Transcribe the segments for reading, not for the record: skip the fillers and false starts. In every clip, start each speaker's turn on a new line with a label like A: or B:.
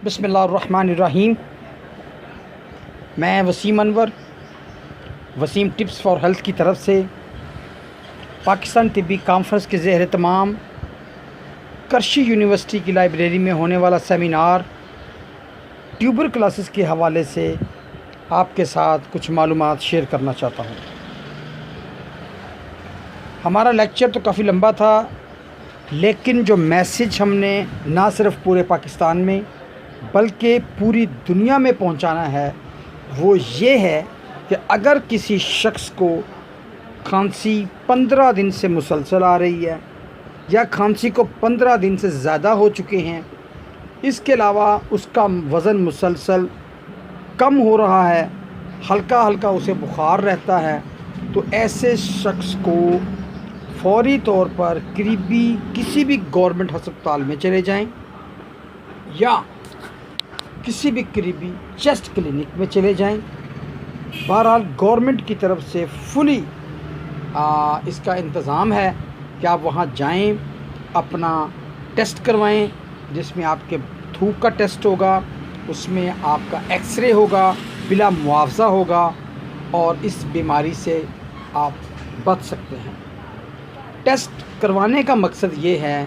A: बिस्मिल्लाहिर्रहमानिर्रहीम। मैं Wasim Anwar Wasim tips for health की तरफ से पाकिस्तान तिब्बी कॉन्फ्रेंस के ज़ेर तमाम करशी यूनिवर्सिटी की लाइब्रेरी में होने वाला सेमिनार ट्यूबरकुलोसिस के हवाले से आपके साथ कुछ मालूमात शेयर करना चाहता हूँ। हमारा लेक्चर तो काफ़ी लंबा था, लेकिन जो मैसेज हमने ना सिर्फ पूरे पाकिस्तान में बल्कि पूरी दुनिया में पहुंचाना है वो ये है कि अगर किसी शख्स को खांसी 15 दिन से मुसलसल आ रही है या खांसी को 15 दिन से ज़्यादा हो चुके हैं, इसके अलावा उसका वज़न मुसलसल कम हो रहा है, हल्का हल्का उसे बुखार रहता है, तो ऐसे शख्स को फौरी तौर पर करीबी किसी भी गवर्नमेंट अस्पताल में चले जाएं या किसी भी करीबी चेस्ट क्लिनिक में चले जाएं। बहरहाल गवर्नमेंट की तरफ से फुली इसका इंतज़ाम है कि आप वहां जाएं, अपना टेस्ट करवाएं, जिसमें आपके थूक का टेस्ट होगा, उसमें आपका एक्सरे होगा, बिला मुआवजा होगा और इस बीमारी से आप बच सकते हैं। टेस्ट करवाने का मकसद ये है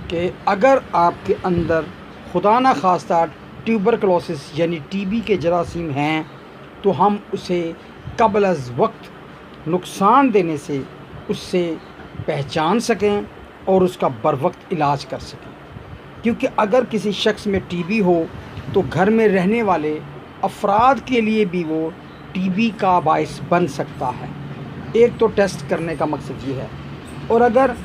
A: कि अगर आपके अंदर खुदा न खास्ता ट्यूबरकुलोसिस यानी टीबी के जरासीम हैं तो हम उसे कबल अज़ वक्त नुकसान देने से उससे पहचान सकें और उसका बर वक्त इलाज कर सकें। क्योंकि अगर किसी शख्स में टीबी हो तो घर में रहने वाले अफराद के लिए भी वो टीबी का बायस बन सकता है। एक तो टेस्ट करने का मकसद ये है, और अगर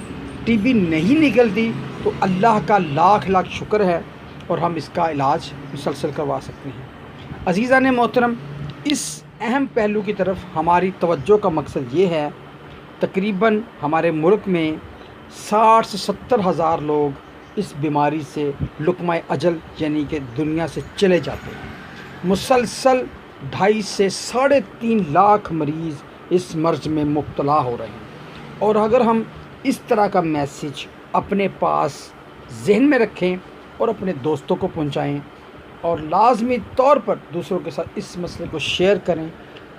A: टीबी नहीं निकलती तो अल्लाह का लाख लाख शुक्र है और हम इसका इलाज मुसलसल करवा सकते हैं। अज़ीज़ान मोहतरम, इस अहम पहलू की तरफ हमारी तवज्जो का मकसद ये है, तकरीबन हमारे मुल्क में 60 से 70 हज़ार लोग इस बीमारी से लुक़मा अजल यानी कि दुनिया से चले जाते हैं। मुसलसल 2.5 से 3.5 लाख मरीज़ इस मर्ज़ में मुब्तला हो रहे हैं। और अगर हम इस तरह का मैसेज अपने पास जहन में रखें और अपने दोस्तों को पहुंचाएं और लाजमी तौर पर दूसरों के साथ इस मसले को शेयर करें,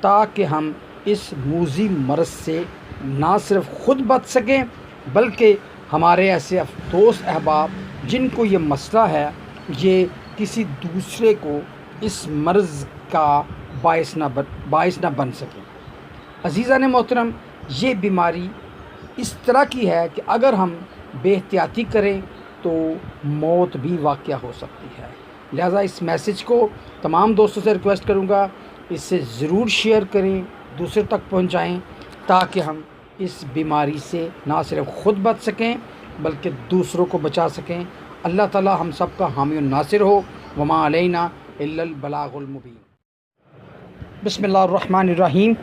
A: ताकि हम इस मूज़ी मर्ज़ से ना सिर्फ ख़ुद बच सकें बल्कि हमारे ऐसे दोस्त अहबाब जिनको ये मसला है ये किसी दूसरे को इस मर्ज़ का बायस ना बन सकें। अज़ीज़ान मोहतरम, ये बीमारी इस तरह की है कि अगर हम बेहतियाती करें तो मौत भी वाक़या हो सकती है। लिहाजा इस मैसेज को तमाम दोस्तों से रिक्वेस्ट करूँगा, इसे ज़रूर शेयर करें, दूसरे तक पहुँचाएँ, ताकि हम इस बीमारी से ना सिर्फ ख़ुद बच सकें बल्कि दूसरों को बचा सकें। अल्लाह ताला हम सब का हामी और नासिर हो। वमा अलैना इल्लल बलागुल मुबीन। बिस्मिल्लाहिर्रहमानिर्रहीम।